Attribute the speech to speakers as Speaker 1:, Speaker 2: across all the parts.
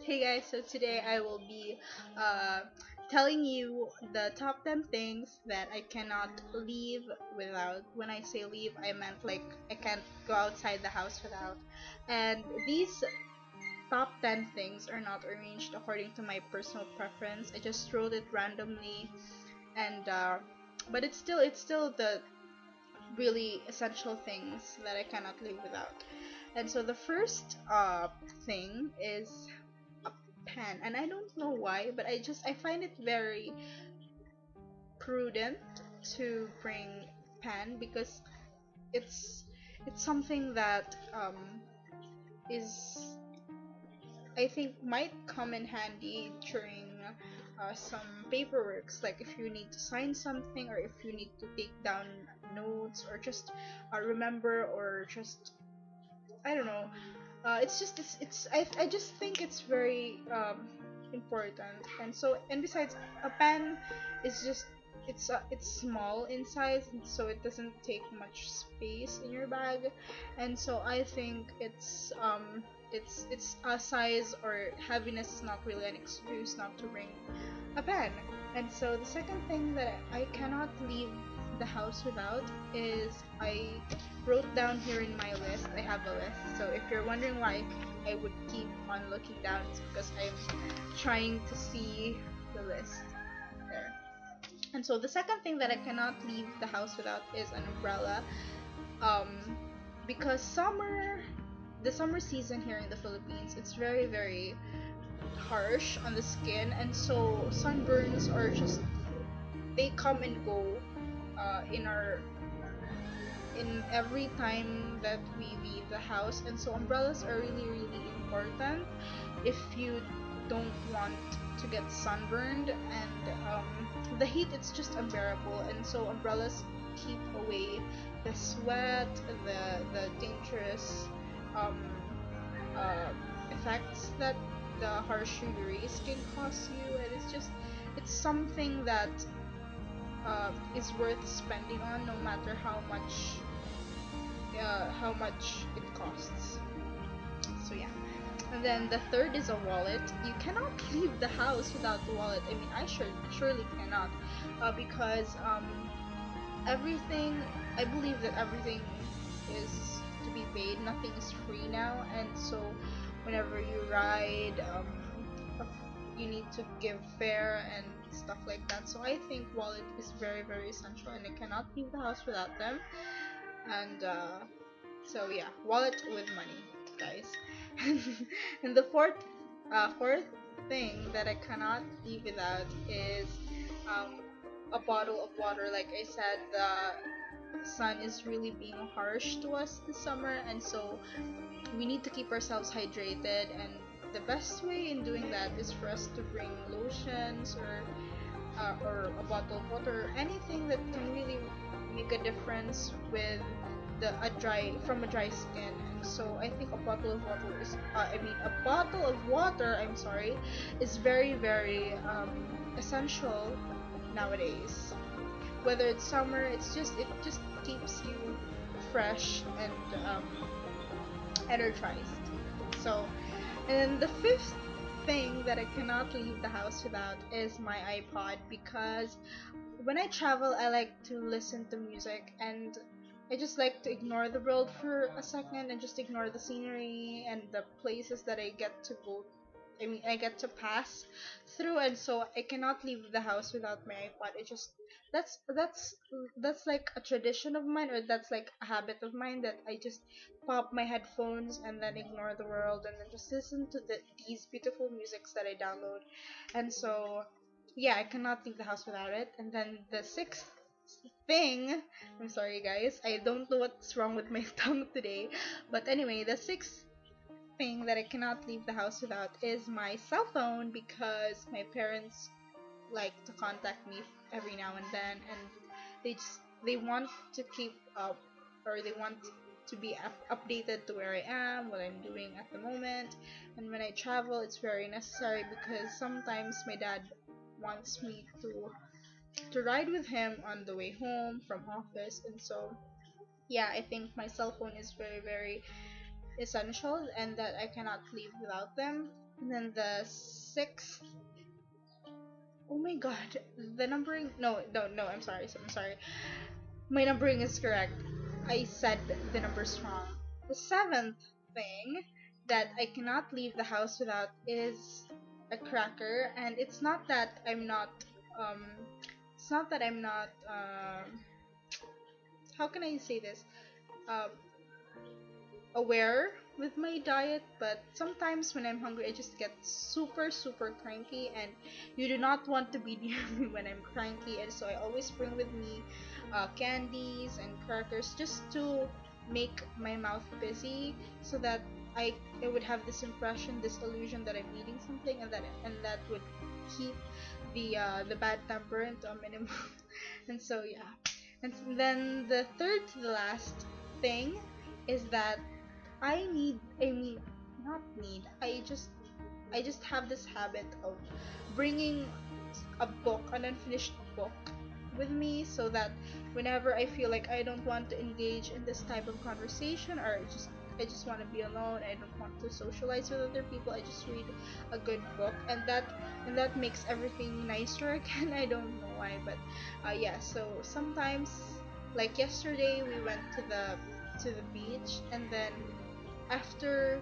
Speaker 1: Hey guys, so today I will be uh, telling you the top 10 things that I cannot leave without. When I say leave, I meant like I can't go outside the house without. And these top 10 things are not arranged according to my personal preference. I just wrote it randomly, and but it's still the really essential things that I cannot live without. And so the first thing is pen, and I don't know why, but I find it very prudent to bring pen because it's it's something that is I think might come in handy during some paperworks, like if you need to sign something or if you need to take down notes or just remember or just I don't know. I just think it's very important. And so and besides, a pen is just it's small in size, and so it doesn't take much space in your bag. And so I think it's a size or heaviness is not really an excuse not to bring a pen. And so the second thing that I cannot leave the house without is I wrote down here in my list. I have a list. So if you're wondering why I would keep on looking down, it's because I'm trying to see the list there. And so the second thing that I cannot leave the house without is an umbrella. Um, because the summer season here in the Philippines, it's very very harsh on the skin, and so sunburns are just they come and go in our in every time that we leave the house. And so umbrellas are really really important if you don't want to get sunburned. And the heat, it's just unbearable, and so umbrellas keep away the sweat, the dangerous um, uh, effects that the harsh UV rays can cause you. And it's something that is worth spending on, no matter how much it costs. So yeah. And then the third is a wallet. You cannot leave the house without the wallet. I mean, I surely cannot, because everything. I believe that everything is to be paid. Nothing is free now, and so whenever you ride, you need to give fare and stuff like that. So I think wallet is very very essential, and I cannot leave the house without them. And so yeah, wallet with money, guys. And the fourth thing that I cannot leave without is um, a bottle of water. Like I said, the sun is really being harsh to us this summer, and so we need to keep ourselves hydrated. And the best way in doing that is for us to bring lotions or a bottle of water, anything that can really make a difference with a dry skin. And so I think a bottle of water is a bottle of water, I'm sorry, is very very essential nowadays. Whether it's summer, it just keeps you fresh and energized. So, and then the fifth thing that I cannot leave the house without is my iPod, because when I travel, I like to listen to music, and I just like to ignore the world for a second and just ignore the scenery and the places that I get to go. I mean, I get to pass through, and so I cannot leave the house without my iPod. It just that's that's that's like a tradition of mine, or that's like a habit of mine, that I just pop my headphones and then ignore the world and then just listen to these beautiful musics that I download. And so yeah, I cannot leave the house without it. And then the sixth thing, I'm sorry guys, I don't know what's wrong with my tongue today, but anyway, the sixth thing that I cannot leave the house without is my cell phone, because my parents like to contact me every now and then, and they want to keep up, or they want to be updated to where I am, what I'm doing at the moment. And when I travel, it's very necessary, because sometimes my dad wants me to ride with him on the way home from office. And so yeah, I think my cell phone is very very essential, and that I cannot live without them. And then the sixth, oh my god, the numbering, no, I'm sorry. My numbering is correct. I said the numbers wrong. The seventh thing that I cannot leave the house without is a cracker, and um it's not that I'm not how can I say this? Um aware with my diet, but sometimes when I'm hungry, I just get super, super cranky, and you do not want to be near me when I'm cranky, and so I always bring with me candies and crackers just to make my mouth busy, so that I, I would have this impression, this illusion that I'm eating something, and that would keep the bad temper into a minimum. And so yeah, and then the third to the last thing is that I mean, not need. I just have this habit of bringing a book, an unfinished book, with me, so that whenever I feel like I don't want to engage in this type of conversation, or I just want to be alone, I don't want to socialize with other people, I just read a good book, and that makes everything nicer again. I don't know why, but yeah. So sometimes, like yesterday, we went to the beach, and then after,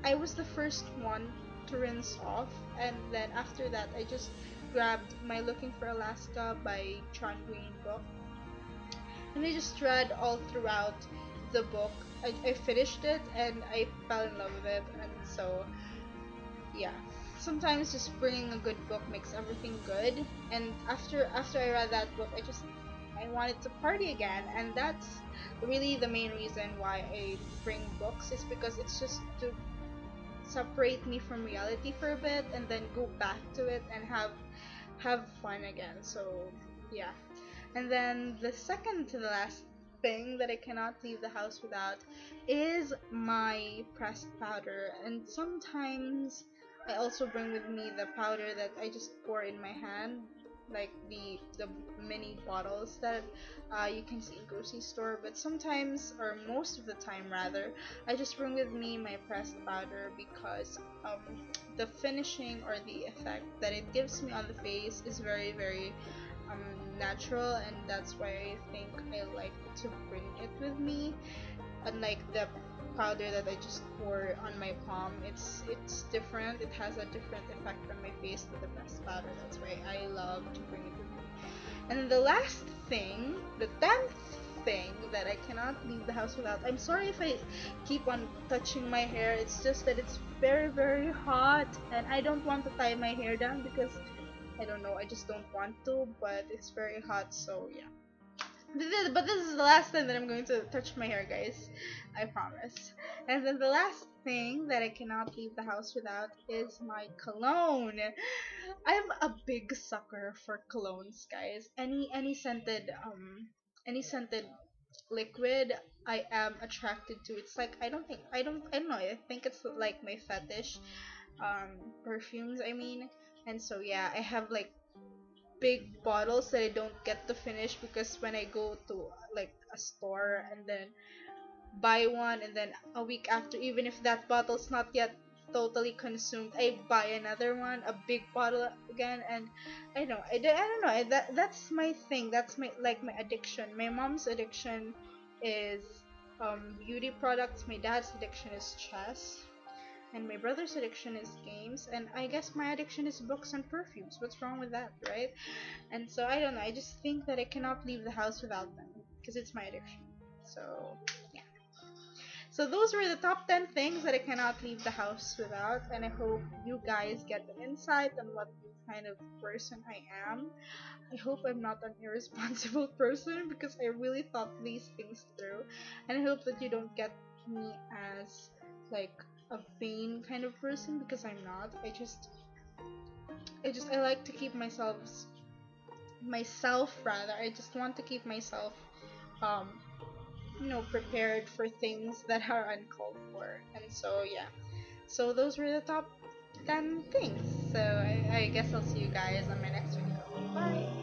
Speaker 1: I was the first one to rinse off, and then after that I just grabbed my Looking for Alaska by John Green book, and I just read all throughout the book. I finished it and I fell in love with it, and so yeah. Sometimes just bringing a good book makes everything good, and after I read that book, I wanted to party again, and that's really the main reason why I bring books, is because it's just to separate me from reality for a bit and then go back to it and have fun again. So yeah. And then the second to the last thing that I cannot leave the house without is my pressed powder. And sometimes I also bring with me the powder that I just pour in my hand, like the mini bottles that you can see in grocery store. But sometimes, or most of the time rather, I just bring with me my pressed powder because the finishing or the effect that it gives me on the face is very, very um, natural, and that's why I think I like to bring it with me. Unlike the powder that I just pour on my palm, it's different. It has a different effect on my face with the pressed powder. That's why I love to bring it with me. And then the last thing, the 10th thing that I cannot leave the house without. I'm sorry if I keep on touching my hair. It's just that it's very, very hot, and I don't want to tie my hair down because I don't know, I just don't want to, but it's very hot, so yeah. But this is the last time that I'm going to touch my hair, guys. I promise. And then the last thing that I cannot leave the house without is my cologne. I'm a big sucker for colognes, guys. Any scented liquid I am attracted to. It's like I don't know, I think it's like my fetish. Perfumes, I mean. And so yeah, I have like big bottles that I don't get to finish, because when I go to like a store and then buy one, and then a week after, even if that bottle's not yet totally consumed, I buy another one, a big bottle again. And I don't know, that's my thing, that's my, like, my addiction. My mom's addiction is beauty products, my dad's addiction is chess, and my brother's addiction is games, and I guess my addiction is books and perfumes. What's wrong with that, right? And so I don't know, I just think that I cannot leave the house without them because it's my addiction. So yeah. So those were the top 10 things that I cannot leave the house without, and I hope you guys get an insight on what kind of person I am. I hope I'm not an irresponsible person, because I really thought these things through, and I hope that you don't get me as like a vain kind of person, because I'm not. I like to keep myself rather. I just want to keep myself um prepared for things that are uncalled for. And so yeah. So those were the top 10 things. So I guess I'll see you guys on my next video. Bye.